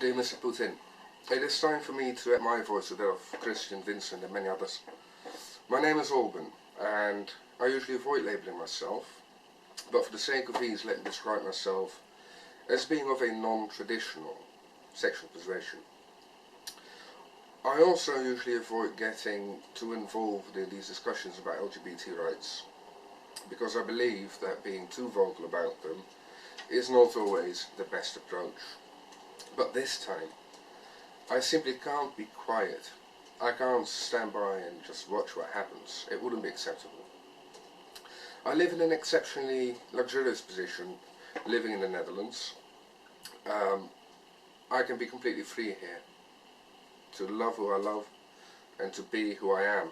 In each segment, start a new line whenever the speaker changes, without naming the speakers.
Dear Mr. Putin, it is time for me to add my voice to that of Christian, Vincent and many others. My name is Alban, and I usually avoid labelling myself, but for the sake of ease let me describe myself as being of a non-traditional sexual persuasion. I also usually avoid getting too involved in these discussions about LGBT rights, because I believe that being too vocal about them is not always the best approach. But this time, I simply can't be quiet. I can't stand by and just watch what happens. It wouldn't be acceptable. I live in an exceptionally luxurious position, living in the Netherlands. I can be completely free here, to love who I love and to be who I am.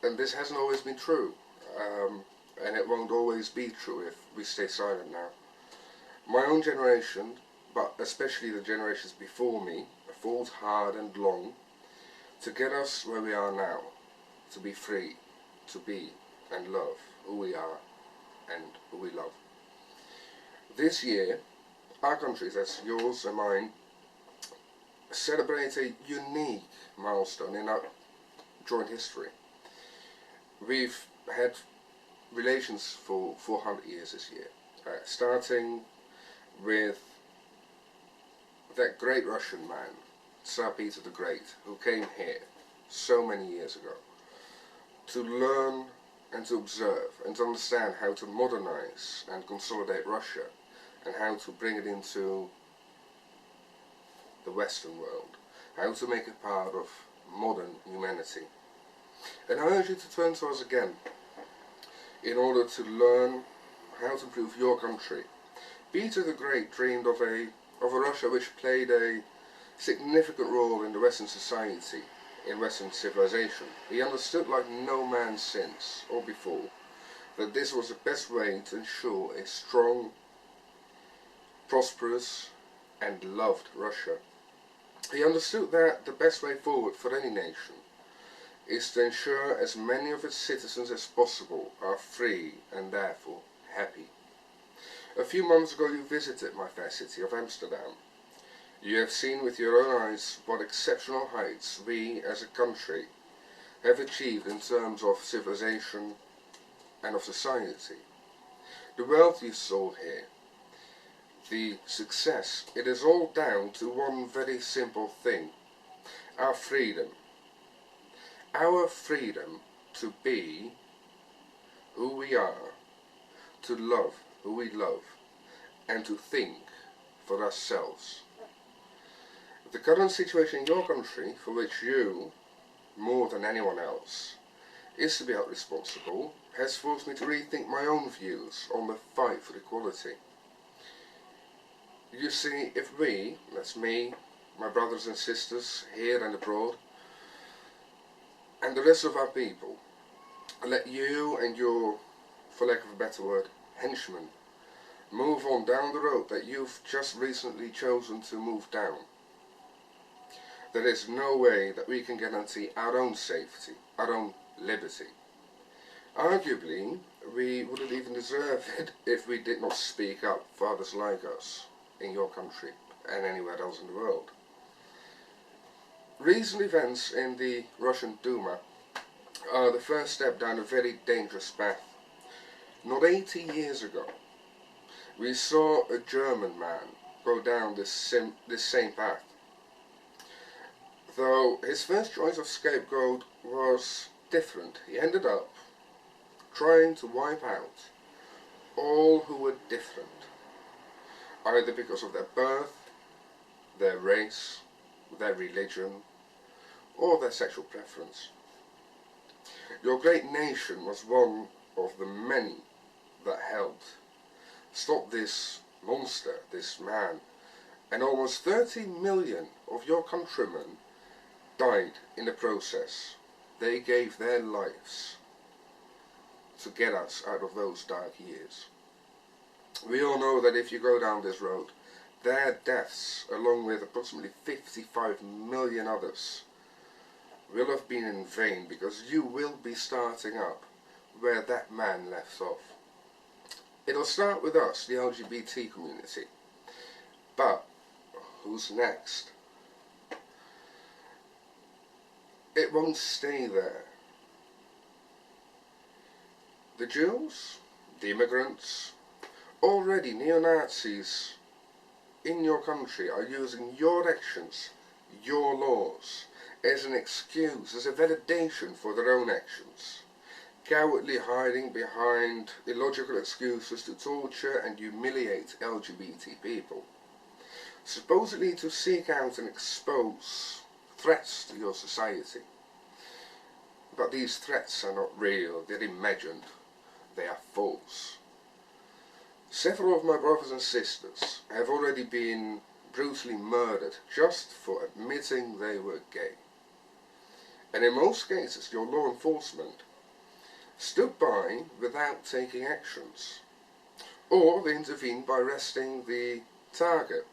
And this hasn't always been true, and it won't always be true if we stay silent now. My own generation, but especially the generations before me, fought hard and long to get us where we are now, to be free, to be and love who we are and who we love. This year, our countries, that's yours and mine, celebrate a unique milestone in our joint history. We've had relations for 400 years this year, starting with that great Russian man, Tsar Peter the Great, who came here so many years ago to learn and to observe and to understand how to modernize and consolidate Russia and how to bring it into the Western world, how to make it part of modern humanity. And I urge you to turn to us again in order to learn how to improve your country. Peter the Great dreamed of a Russia which played a significant role in the Western society, in Western civilization. He understood like no man since or before that this was the best way to ensure a strong, prosperous and loved Russia. He understood that the best way forward for any nation is to ensure as many of its citizens as possible are free and therefore happy. A few months ago you visited my fair city of Amsterdam. You have seen with your own eyes what exceptional heights we as a country have achieved in terms of civilization and of society. The wealth you saw here, the success, it is all down to one very simple thing: our freedom. Our freedom to be who we are, to love who we love, and to think for ourselves. The current situation in your country, for which you, more than anyone else, is to be held responsible, has forced me to rethink my own views on the fight for equality. You see, if we, that's me, my brothers and sisters here and abroad, and the rest of our people, let you and your, for lack of a better word, henchmen, move on down the road that you've just recently chosen to move down, there is no way that we can guarantee our own safety, our own liberty. Arguably, we wouldn't even deserve it if we did not speak up for others like us in your country and anywhere else in the world. Recent events in the Russian Duma are the first step down a very dangerous path. Not 80 years ago, we saw a German man go down this same path. Though his first choice of scapegoat was different, he ended up trying to wipe out all who were different, either because of their birth, their race, their religion, or their sexual preference. Your great nation was one of the many that helped stop this monster, this man, and almost 30 million of your countrymen died in the process. They gave their lives to get us out of those dark years. We all know that if you go down this road, their deaths, along with approximately 55 million others, will have been in vain, because you will be starting up where that man left off. It'll start with us, the LGBT community, but Who's next? It won't stay there. The Jews, the immigrants, already neo-Nazis in your country are using your actions, your laws, as an excuse, as a validation for their own actions, cowardly hiding behind illogical excuses to torture and humiliate LGBT people, supposedly to seek out and expose threats to your society. But these threats are not real, they're imagined, they are false. Several of my brothers and sisters have already been brutally murdered just for admitting they were gay. And in most cases, your law enforcement stood by without taking actions. Or they intervened by arresting the target,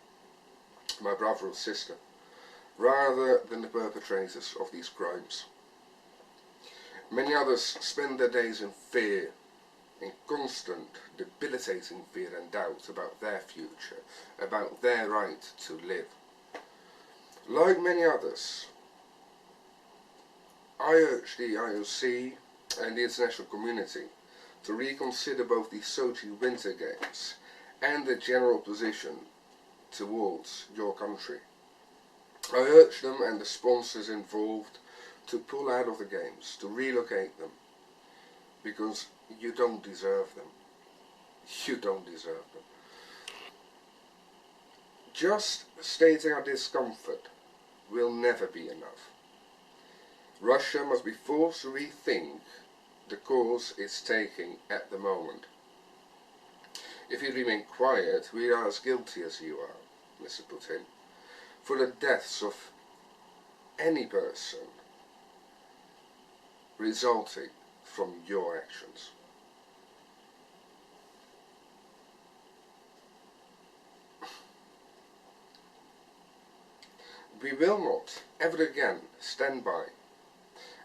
my brother or sister, rather than the perpetrators of these crimes. Many others spend their days in fear, in constant, debilitating fear and doubt about their future, about their right to live. Like many others, I urge the IOC and the international community to reconsider both the Sochi Winter Games and the general position towards your country. I urge them and the sponsors involved to pull out of the games, to relocate them, because you don't deserve them. You don't deserve them. Just stating our discomfort will never be enough. Russia must be forced to rethink the course it's taking at the moment. If you remain quiet, we are as guilty as you are, Mr. Putin, for the deaths of any person resulting from your actions. We will not ever again stand by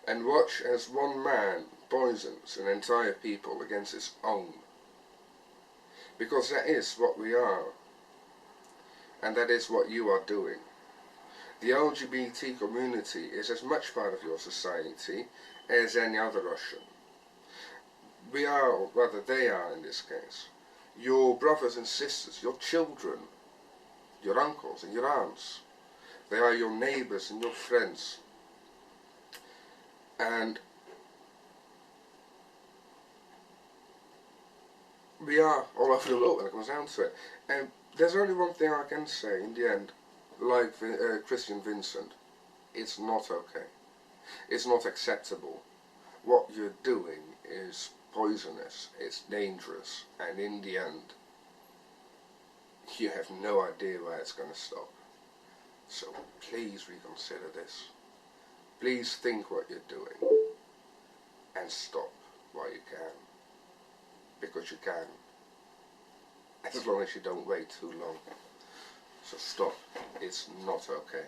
and watch as one man poisons an entire people against his own. Because that is what we are. And that is what you are doing. The LGBT community is as much part of your society as any other Russian. We are, or rather they are in this case, your brothers and sisters, your children, your uncles and your aunts. They are your neighbours and your friends. And we are all over the world when it comes down to it. And there's only one thing I can say in the end, like Christian Vincent, it's not okay. It's not acceptable. What you're doing is poisonous, it's dangerous, and in the end, you have no idea where it's going to stop. So please reconsider this. Please think what you're doing, and stop while you can. Because you can. As long as you don't wait too long. So stop. It's not okay.